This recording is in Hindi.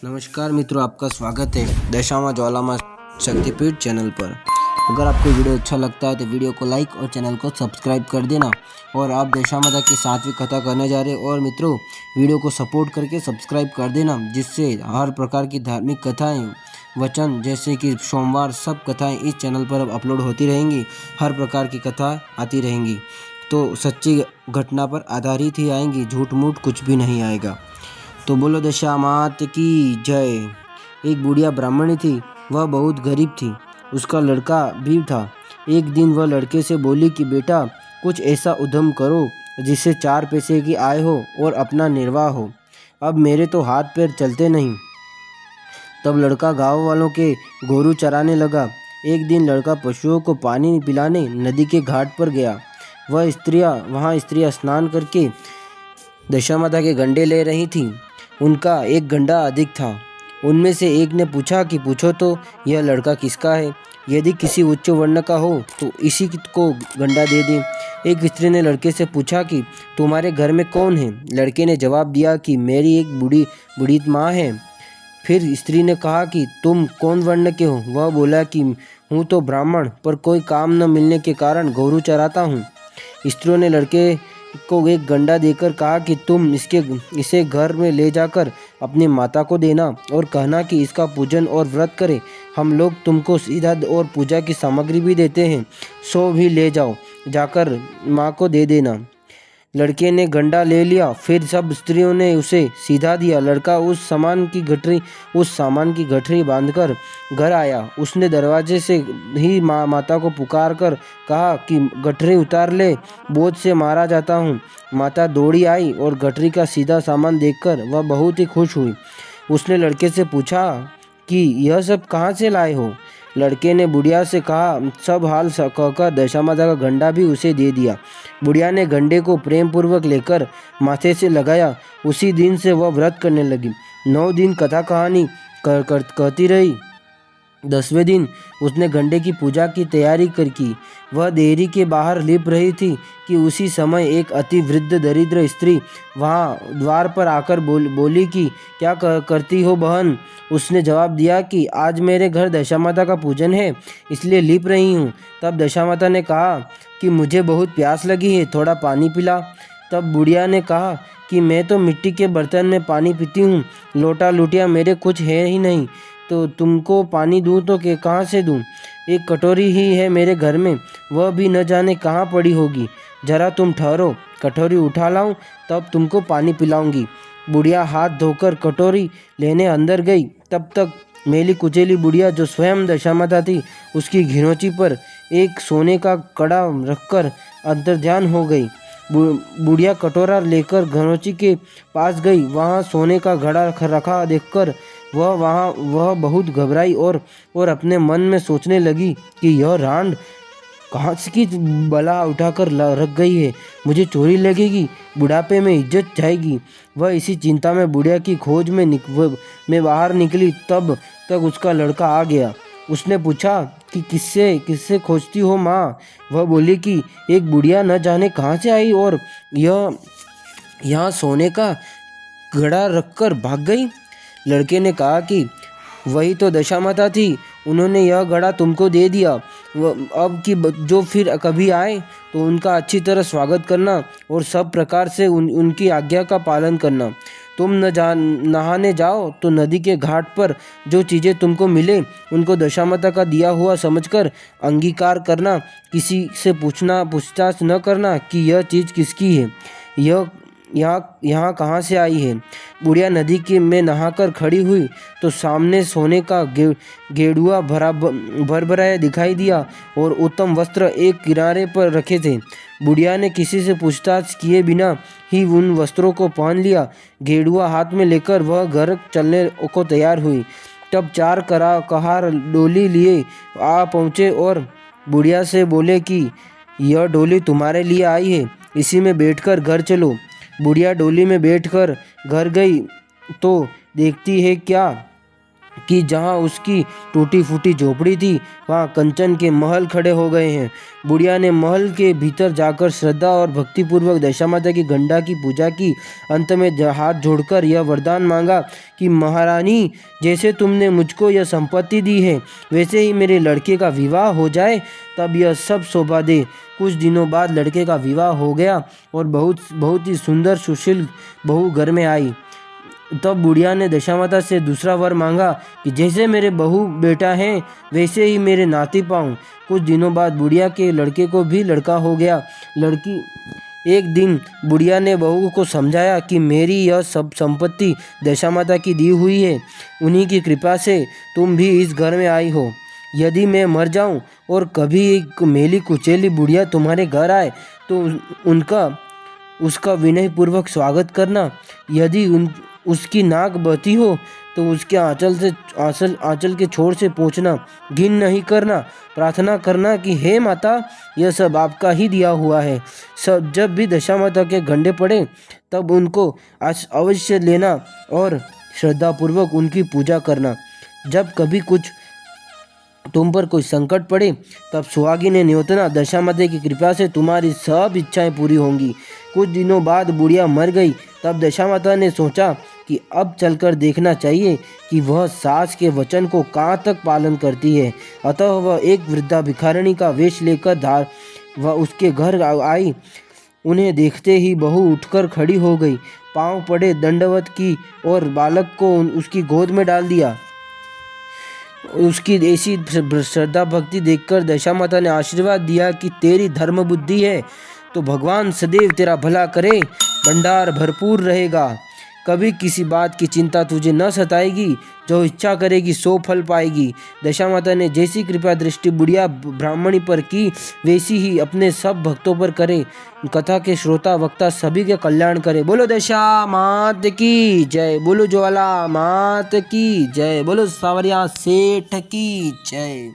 नमस्कार मित्रों, आपका स्वागत है दशामा ज्वालामा शक्तिपीठ चैनल पर। अगर आपको वीडियो अच्छा लगता है तो वीडियो को लाइक और चैनल को सब्सक्राइब कर देना। और आप दशामाता की 7वीं कथा करने जा रहे हैं और मित्रों वीडियो को सपोर्ट करके सब्सक्राइब कर देना, जिससे हर प्रकार की धार्मिक कथाएं, वचन जैसे कि सोमवार सब कथाएं इस चैनल पर अपलोड होती रहेंगी। हर प्रकार की कथा आती रहेंगी, तो सच्ची घटना पर आधारित ही आएंगी, झूठ मूठ कुछ भी नहीं आएगा। तो बोलो दशामात की जय। एक बुढ़िया ब्राह्मणी थी, वह बहुत गरीब थी। उसका लड़का भी था। एक दिन वह लड़के से बोली कि बेटा, कुछ ऐसा उद्यम करो जिससे 4 पैसे की आय हो और अपना निर्वाह हो। अब मेरे तो हाथ पैर चलते नहीं। तब लड़का गांव वालों के गोरू चराने लगा। एक दिन लड़का पशुओं को पानी पिलाने नदी के घाट पर गया। वहाँ स्त्रियाँ स्नान करके दशामाता के गंडे ले रही थीं। उनका एक गंडा अधिक था। उनमें से एक ने पूछा कि पूछो तो, यह लड़का किसका है? यदि किसी उच्च वर्ण का हो तो इसी को गंडा दे दें। एक स्त्री ने लड़के से पूछा कि तुम्हारे घर में कौन है? लड़के ने जवाब दिया कि मेरी एक बूढ़ी माँ है। फिर स्त्री ने कहा कि तुम कौन वर्ण के हो? वह बोला कि हूँ तो ब्राह्मण, पर कोई काम न मिलने के कारण गोरू चराता हूँ। स्त्रियों ने लड़के को एक गंडा देकर कहा कि तुम इसे घर में ले जाकर अपनी माता को देना और कहना कि इसका पूजन और व्रत करे। हम लोग तुमको सीधा और पूजा की सामग्री भी देते हैं, सो भी ले जाओ, जाकर माँ को दे देना। लड़के ने गंडा ले लिया। फिर सब स्त्रियों ने उसे सीधा दिया। लड़का उस सामान की गठरी बांधकर घर आया। उसने दरवाजे से ही माता को पुकार कर कहा कि गठरी उतार ले, बोझ से मारा जाता हूँ। माता दौड़ी आई और गठरी का सीधा सामान देखकर वह बहुत ही खुश हुई। उसने लड़के से पूछा कि यह सब कहाँ से लाए हो? लड़के ने बुढ़िया से कहा। सब हाल कहकर दशामाता का गंडा भी उसे दे दिया। बुढ़िया ने गंडे को प्रेम पूर्वक लेकर माथे से लगाया। उसी दिन से वह व्रत करने लगी। 9 दिन कथा कहानी कहती रही। 10वें दिन उसने गंडे की पूजा की तैयारी की। वह देहरी के बाहर लिप रही थी कि उसी समय एक अति वृद्ध दरिद्र स्त्री वहाँ द्वार पर आकर बोली कि क्या करती हो बहन? उसने जवाब दिया कि आज मेरे घर दशामाता का पूजन है, इसलिए लिप रही हूँ। तब दशामाता ने कहा कि मुझे बहुत प्यास लगी है, थोड़ा पानी पिला। तब बुढ़िया ने कहा कि मैं तो मिट्टी के बर्तन में पानी पीती हूँ, लोटा लुटिया मेरे कुछ है ही नहीं, तो तुमको पानी दूँ तो कहाँ से दूँ? एक कटोरी ही है मेरे घर में, वह भी न जाने कहाँ पड़ी होगी। जरा तुम ठहरो, कटोरी उठा लाऊं, तब तुमको पानी पिलाऊंगी। बुढ़िया हाथ धोकर कटोरी लेने अंदर गई। तब तक मेली कुचेली बुढ़िया, जो स्वयं दशामाता थी, उसकी घिनौची पर एक सोने का कड़ा रखकर अंतर्ध्यान हो गई। बुढ़िया कटोरा लेकर घनौची के पास गई। वहाँ सोने का घड़ा रखा देखकर वह बहुत घबराई और अपने मन में सोचने लगी कि यह रांड कहाँ की बला उठाकर रख गई है, मुझे चोरी लगेगी, बुढ़ापे में इज्जत जाएगी। वह इसी चिंता में बुढ़िया की खोज में बाहर निकली। तब तक उसका लड़का आ गया। उसने पूछा कि किससे खोजती हो माँ? वह बोली कि एक बुढ़िया न जाने कहाँ से आई और यह यहाँ सोने का घड़ा रखकर भाग गई। लड़के ने कहा कि वही तो दशामाता थी, उन्होंने यह घड़ा तुमको दे दिया। अब कि जो फिर कभी आए तो उनका अच्छी तरह स्वागत करना और सब प्रकार से उनकी आज्ञा का पालन करना। तुम नहाने जाओ तो नदी के घाट पर जो चीज़ें तुमको मिले उनको दशामाता का दिया हुआ समझकर अंगीकार करना। किसी से पूछताछ न करना कि यह चीज़ किसकी है, यह यहाँ कहाँ से आई है। बुढ़िया नदी में नहाकर खड़ी हुई तो सामने सोने का गेड़ुआ भरभराया दिखाई दिया और उत्तम वस्त्र एक किनारे पर रखे थे। बुढ़िया ने किसी से पूछताछ किए बिना ही उन वस्त्रों को पहन लिया। गेड़ुआ हाथ में लेकर वह घर चलने को तैयार हुई। तब 4 कहार डोली लिए आ पहुँचे और बुढ़िया से बोले कि यह डोली तुम्हारे लिए आई है, इसी में बैठकर घर चलो। बुढ़िया डोली में बैठकर घर गई तो देखती है क्या कि जहाँ उसकी टूटी फूटी झोपड़ी थी वहाँ कंचन के महल खड़े हो गए हैं। बुढ़िया ने महल के भीतर जाकर श्रद्धा और भक्तिपूर्वक दशा माता की गंडा की पूजा की। अंत में हाथ जोड़कर यह वरदान मांगा कि महारानी, जैसे तुमने मुझको यह संपत्ति दी है वैसे ही मेरे लड़के का विवाह हो जाए, तब यह सब शोभा दे। कुछ दिनों बाद लड़के का विवाह हो गया और बहुत ही सुंदर सुशील बहू घर में आई। तब बुढ़िया ने दशा माता से दूसरा वर मांगा कि जैसे मेरे बहू बेटा हैं वैसे ही मेरे नाती पाऊँ। कुछ दिनों बाद बुढ़िया के लड़के को भी लड़का हो गया। एक दिन बुढ़िया ने बहू को समझाया कि मेरी यह सब संपत्ति दशा माता की दी हुई है, उन्हीं की कृपा से तुम भी इस घर में आई हो। यदि मैं मर जाऊं और कभी एक मेली कुचेली बुढ़िया तुम्हारे घर आए तो उसका विनयपूर्वक स्वागत करना। यदि उसकी नाक बहती हो तो उसके आंचल के छोर से पोंछना। घिन नहीं करना, प्रार्थना करना कि हे माता, यह सब आपका ही दिया हुआ है। सब जब भी दशा माता के गंडे पड़े तब उनको अवश्य लेना और श्रद्धापूर्वक उनकी पूजा करना। जब कभी तुम पर कोई संकट पड़े तब सुहागी ने न्योतना, दशा माता की कृपा से तुम्हारी सब इच्छाएं पूरी होंगी। कुछ दिनों बाद बुढ़िया मर गई। तब दशा माता ने सोचा कि अब चलकर देखना चाहिए कि वह सास के वचन को कहाँ तक पालन करती है। अतः वह एक वृद्धा भिखारिणी का वेश लेकर वह उसके घर आई। उन्हें देखते ही बहू उठकर खड़ी हो गई, पांव पड़े, दंडवत की और बालक को उसकी गोद में डाल दिया। उसकी ऐसी श्रद्धा भक्ति देखकर दशा माता ने आशीर्वाद दिया कि तेरी धर्म बुद्धि है तो भगवान सदैव तेरा भला करे, भंडार भरपूर रहेगा, कभी किसी बात की चिंता तुझे न सताएगी, जो इच्छा करेगी सो फल पाएगी। दशा माता ने जैसी कृपा दृष्टि बुढ़िया ब्राह्मणी पर की वैसी ही अपने सब भक्तों पर करे। कथा के श्रोता वक्ता सभी के कल्याण करे। बोलो दशा मात की जय, बोलो ज्वाला मात की जय, बोलो सावरिया सेठ की जय।